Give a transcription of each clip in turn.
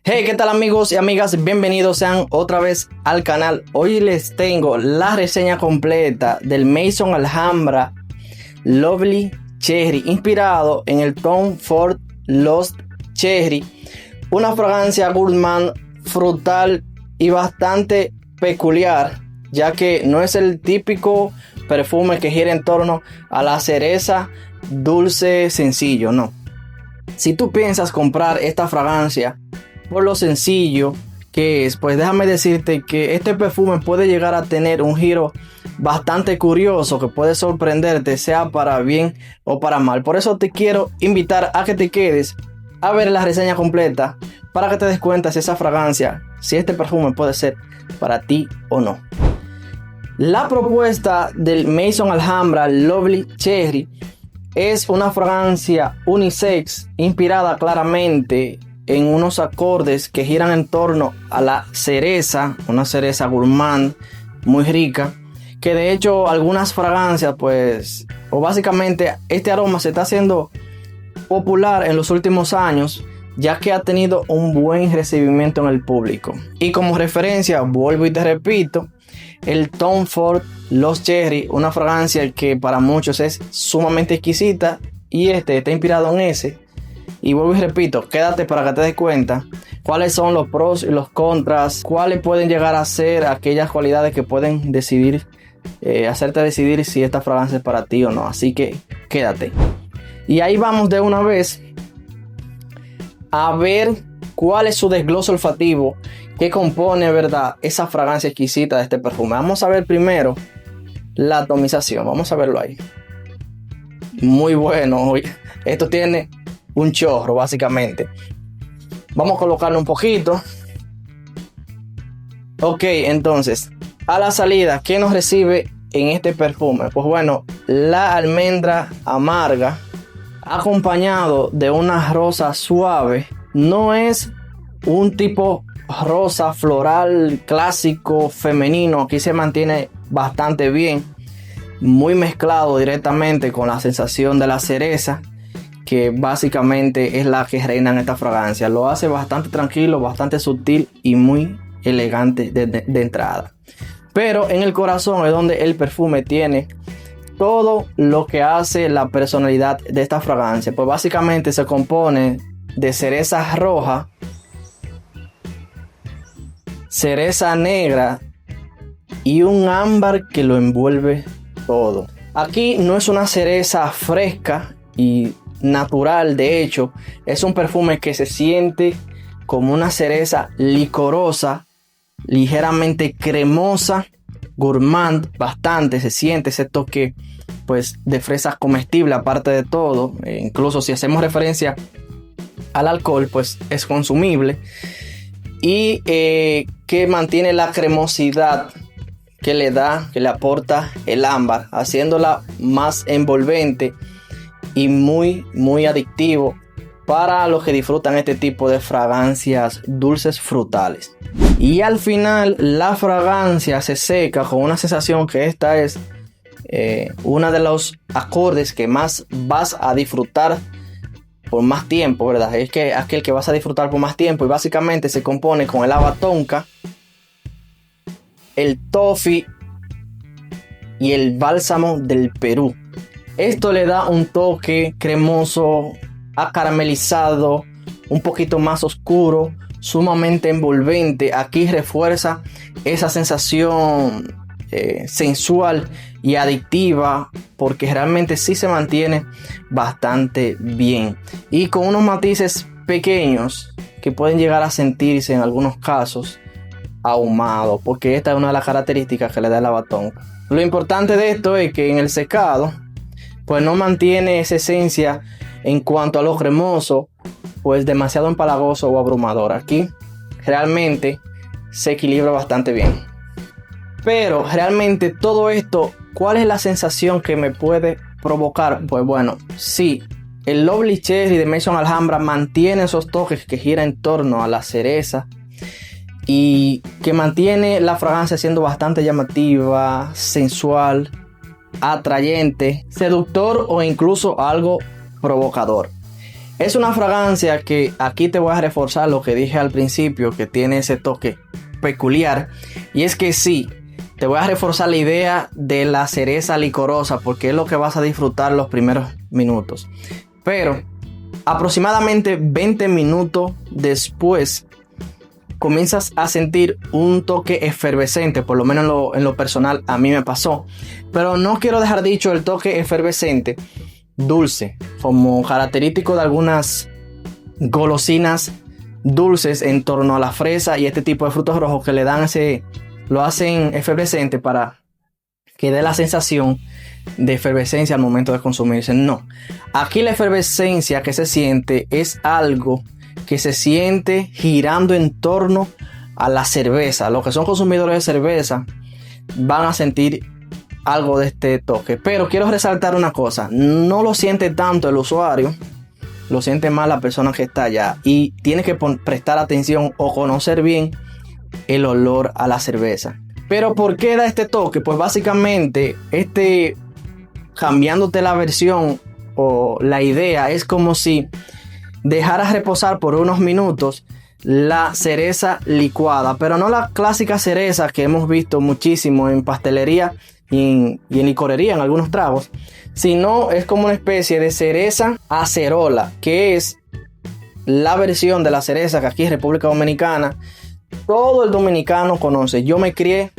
Hey, ¿qué tal amigos y amigas? Bienvenidos sean otra vez al canal. Hoy les tengo la reseña completa del Maison Alhambra Lovely Cherry, inspirado en el Tom Ford Lost Cherry, una fragancia gourmand, frutal y bastante peculiar, ya que no es el típico perfume que gira en torno a la cereza dulce sencillo, no. Si tú piensas comprar esta fragancia por lo sencillo que es, pues déjame decirte que este perfume puede llegar a tener un giro bastante curioso que puede sorprenderte, sea para bien o para mal. Por eso te quiero invitar a que te quedes a ver la reseña completa para que te des cuenta si esa fragancia, si este perfume puede ser para ti o no. La propuesta del Maison Alhambra Lovely Cherry es una fragancia unisex inspirada claramente en unos acordes que giran en torno a la cereza, una cereza gourmand muy rica, que de hecho algunas fragancias o básicamente este aroma se está haciendo popular en los últimos años, ya que ha tenido un buen recibimiento en el público. Y como referencia, vuelvo y te repito, el Tom Ford Lost Cherry, una fragancia que para muchos es sumamente exquisita, y está inspirado en ese. Y vuelvo y repito, quédate para que te des cuenta cuáles son los pros y los contras, cuáles pueden llegar a ser aquellas cualidades que pueden hacerte decidir si esta fragancia es para ti o no. Así que quédate. Y ahí vamos de una vez a ver cuál es su desglose olfativo que compone, ¿verdad?, esa fragancia exquisita de este perfume. Vamos a ver primero la atomización. Vamos a verlo ahí. Muy bueno. Esto tiene un chorro, básicamente. Vamos a colocarle un poquito. Ok, entonces, a la salida, ¿qué nos recibe en este perfume? Pues bueno, la almendra amarga, acompañado de una rosa suave. No es un tipo rosa floral clásico femenino. Aquí se mantiene bastante bien, muy mezclado directamente con la sensación de la cereza, que básicamente es la que reina en esta fragancia. Lo hace bastante tranquilo, bastante sutil y muy elegante de entrada. Pero en el corazón es donde el perfume tiene todo lo que hace la personalidad de esta fragancia. Pues básicamente se compone de cereza roja, cereza negra y un ámbar que lo envuelve todo. Aquí no es una cereza fresca y natural, de hecho es un perfume que se siente como una cereza licorosa, ligeramente cremosa, gourmand, bastante se siente ese toque pues de fresa comestible aparte de todo. Incluso si hacemos referencia al alcohol, pues es consumible, y que mantiene la cremosidad que le aporta el ámbar, haciéndola más envolvente y muy adictivo para los que disfrutan este tipo de fragancias dulces frutales. Y al final la fragancia se seca con una sensación que esta es uno de los acordes que más vas a disfrutar por más tiempo, ¿verdad? Es que aquel que vas a disfrutar por más tiempo, y básicamente se compone con el haba tonka, el toffee y el bálsamo del Perú. Esto le da un toque cremoso, acaramelizado, un poquito más oscuro, sumamente envolvente. Aquí refuerza esa sensación sensual y adictiva, porque realmente sí se mantiene bastante bien, y con unos matices pequeños que pueden llegar a sentirse en algunos casos ahumado, porque esta es una de las características que le da el haba tonka. Lo importante de esto es que en el secado pues no mantiene esa esencia en cuanto a lo cremoso, pues demasiado empalagoso o abrumador. Aquí realmente se equilibra bastante bien. Pero realmente todo esto, ¿cuál es la sensación que me puede provocar? Pues bueno, sí, el Lovely Cherry de Maison Alhambra mantiene esos toques que giran en torno a la cereza y que mantiene la fragancia siendo bastante llamativa, sensual, atrayente, seductor o incluso algo provocador. Es una fragancia que aquí te voy a reforzar lo que dije al principio, que tiene ese toque peculiar. Y es que sí, te voy a reforzar la idea de la cereza licorosa, porque es lo que vas a disfrutar los primeros minutos. Pero aproximadamente 20 minutos después comienzas a sentir un toque efervescente, por lo menos en lo personal a mí me pasó. Pero no quiero dejar dicho el toque efervescente dulce, como característico de algunas golosinas dulces en torno a la fresa y este tipo de frutos rojos que le dan lo hacen efervescente para que dé la sensación de efervescencia al momento de consumirse. No, aquí la efervescencia que se siente es algo que se siente girando en torno a la cerveza. Los que son consumidores de cerveza van a sentir algo de este toque, pero quiero resaltar una cosa: no lo siente tanto el usuario, lo siente más la persona que está allá, y tiene que prestar atención o conocer bien el olor a la cerveza. Pero ¿por qué da este toque? Pues básicamente cambiándote la versión o la idea, es como si dejaras reposar por unos minutos la cereza licuada, pero no la clásica cereza que hemos visto muchísimo en pastelería y en licorería, en algunos tragos, sino es como una especie de cereza acerola, que es la versión de la cereza que aquí en República Dominicana todo el dominicano conoce. Yo me crié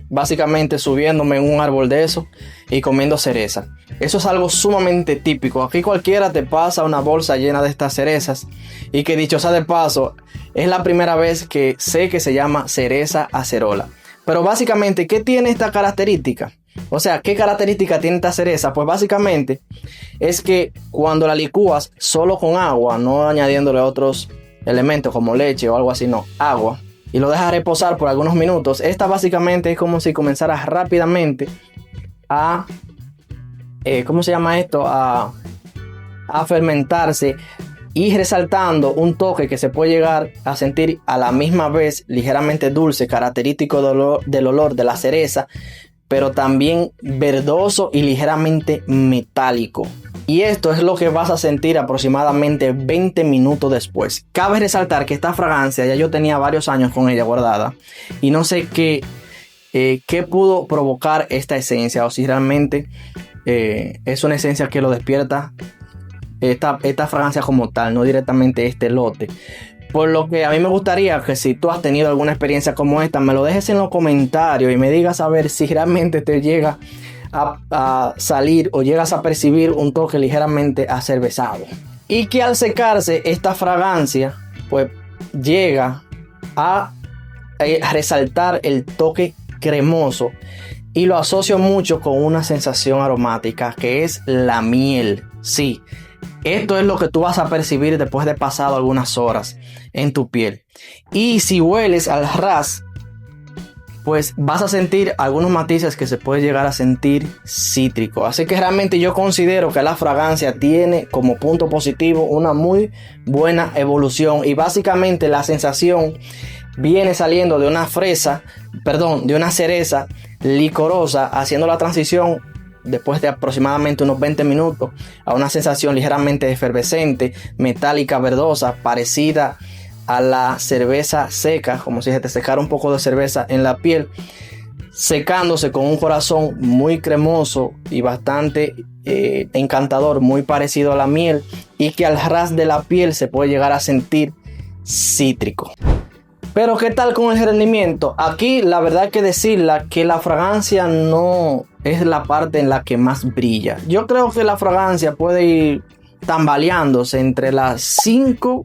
básicamente subiéndome en un árbol de eso y comiendo cereza. Eso es algo sumamente típico. Aquí cualquiera te pasa una bolsa llena de estas cerezas, y que dicho sea de paso, es la primera vez que sé que se llama cereza acerola. Pero básicamente, ¿qué tiene esta característica? O sea, ¿qué característica tiene esta cereza? Pues básicamente es que cuando la licúas solo con agua, no añadiéndole otros elementos como leche o algo así, no, agua, y lo dejas reposar por algunos minutos, esta básicamente es como si comenzara rápidamente a ¿cómo se llama esto? A fermentarse, y resaltando un toque que se puede llegar a sentir a la misma vez ligeramente dulce, característico del olor de la cereza, pero también verdoso y ligeramente metálico. Y esto es lo que vas a sentir aproximadamente 20 minutos después. Cabe resaltar que esta fragancia ya yo tenía varios años con ella guardada, y no sé qué pudo provocar esta esencia, o si realmente es una esencia que lo despierta esta fragancia como tal, no directamente este lote. Por lo que a mí me gustaría que, si tú has tenido alguna experiencia como esta, me lo dejes en los comentarios y me digas a ver si realmente te llega a salir o llegas a percibir un toque ligeramente acervezado, y que al secarse esta fragancia pues llega a resaltar el toque cremoso, y lo asocio mucho con una sensación aromática que es la miel. Sí, esto es lo que tú vas a percibir después de pasado algunas horas en tu piel. Y si hueles al ras, pues vas a sentir algunos matices que se puede llegar a sentir cítrico. Así que realmente yo considero que la fragancia tiene como punto positivo una muy buena evolución, y básicamente la sensación viene saliendo de una cereza licorosa, haciendo la transición después de aproximadamente unos 20 minutos a una sensación ligeramente efervescente, metálica, verdosa, parecida a la cerveza seca, como si se te secara un poco de cerveza en la piel, secándose con un corazón muy cremoso y bastante encantador, muy parecido a la miel, y que al ras de la piel se puede llegar a sentir cítrico. Pero ¿qué tal con el rendimiento? Aquí la verdad hay que decirla que la fragancia no es la parte en la que más brilla. Yo creo que la fragancia puede ir tambaleándose entre las 5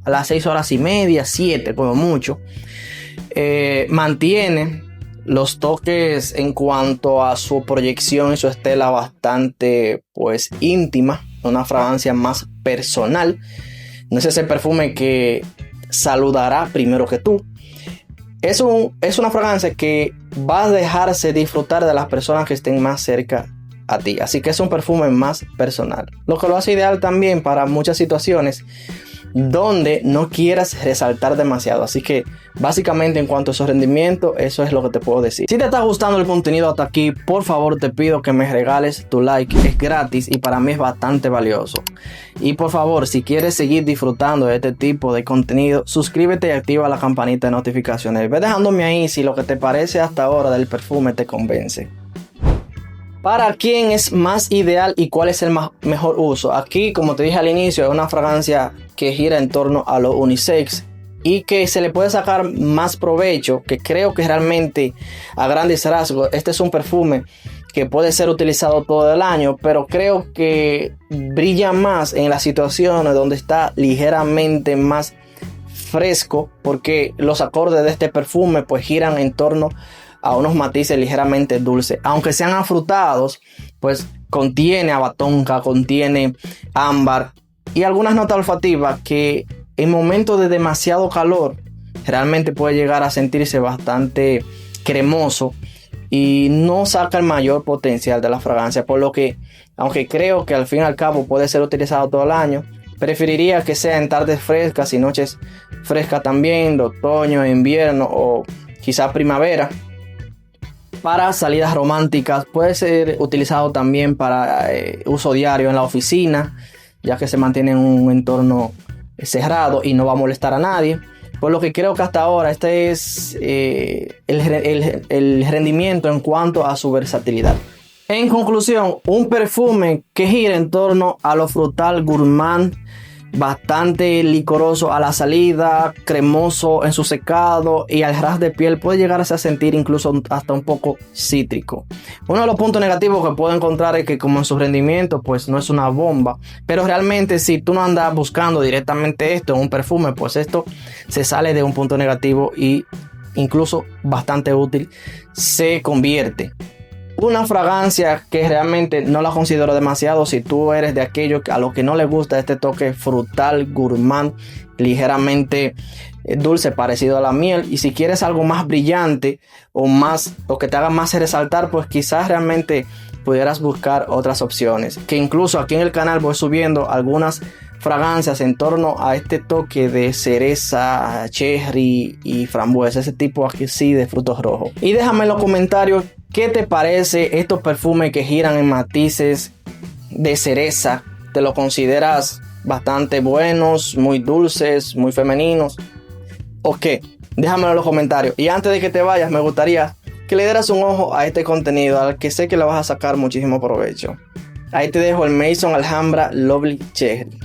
a las 6 horas y media, 7 como mucho. Mantiene los toques en cuanto a su proyección y su estela bastante pues íntima, una fragancia más personal. No es ese perfume que saludará primero que tú. Es una fragancia que va a dejarse disfrutar de las personas que estén más cerca a ti. Así que es un perfume más personal, lo que lo hace ideal también para muchas situaciones donde no quieras resaltar demasiado. Así que básicamente en cuanto a su rendimiento, eso es lo que te puedo decir. Si te está gustando el contenido hasta aquí, por favor te pido que me regales tu like. Es gratis y para mí es bastante valioso. Y por favor, si quieres seguir disfrutando de este tipo de contenido, suscríbete y activa la campanita de notificaciones. Ve dejándome ahí si lo que te parece hasta ahora del perfume te convence. ¿Para quién es más ideal y cuál es el mejor uso? Aquí, como te dije al inicio, es una fragancia que gira en torno a lo unisex y que se le puede sacar más provecho, que creo que realmente a grandes rasgos este es un perfume que puede ser utilizado todo el año, pero creo que brilla más en las situaciones donde está ligeramente más fresco, porque los acordes de este perfume pues giran en torno a unos matices ligeramente dulces, aunque sean afrutados, pues contiene abatonca, contiene ámbar y algunas notas olfativas que en momentos de demasiado calor realmente puede llegar a sentirse bastante cremoso y no saca el mayor potencial de la fragancia, por lo que aunque creo que al fin y al cabo puede ser utilizado todo el año, preferiría que sea en tardes frescas y noches frescas también, de otoño, invierno o quizá primavera. Para salidas románticas, puede ser utilizado también para uso diario en la oficina, ya que se mantiene en un entorno cerrado y no va a molestar a nadie. Por lo que creo que hasta ahora este es el rendimiento en cuanto a su versatilidad. En conclusión, un perfume que gira en torno a lo frutal gourmand, bastante licoroso a la salida, cremoso en su secado y al ras de piel puede llegarse a sentir incluso hasta un poco cítrico. Uno de los puntos negativos que puedo encontrar es que como en su rendimiento pues no es una bomba, pero realmente si tú no andas buscando directamente esto en un perfume, pues esto se sale de un punto negativo y incluso bastante útil se convierte. Una fragancia que realmente no la considero demasiado si tú eres de aquellos a los que no les gusta este toque frutal, gourmand, ligeramente dulce, parecido a la miel. Y si quieres algo más brillante o que te haga más resaltar, pues quizás realmente pudieras buscar otras opciones. Que incluso aquí en el canal voy subiendo algunas fragancias en torno a este toque de cereza, cherry y frambuesa, ese tipo aquí sí de frutos rojos. Y déjame en los comentarios qué te parece estos perfumes que giran en matices de cereza. ¿Te lo consideras bastante buenos, muy dulces, muy femeninos? ¿O qué? Déjamelo en los comentarios. Y antes de que te vayas, me gustaría que le dieras un ojo a este contenido, al que sé que le vas a sacar muchísimo provecho. Ahí te dejo el Maison Alhambra Lovely Cherry.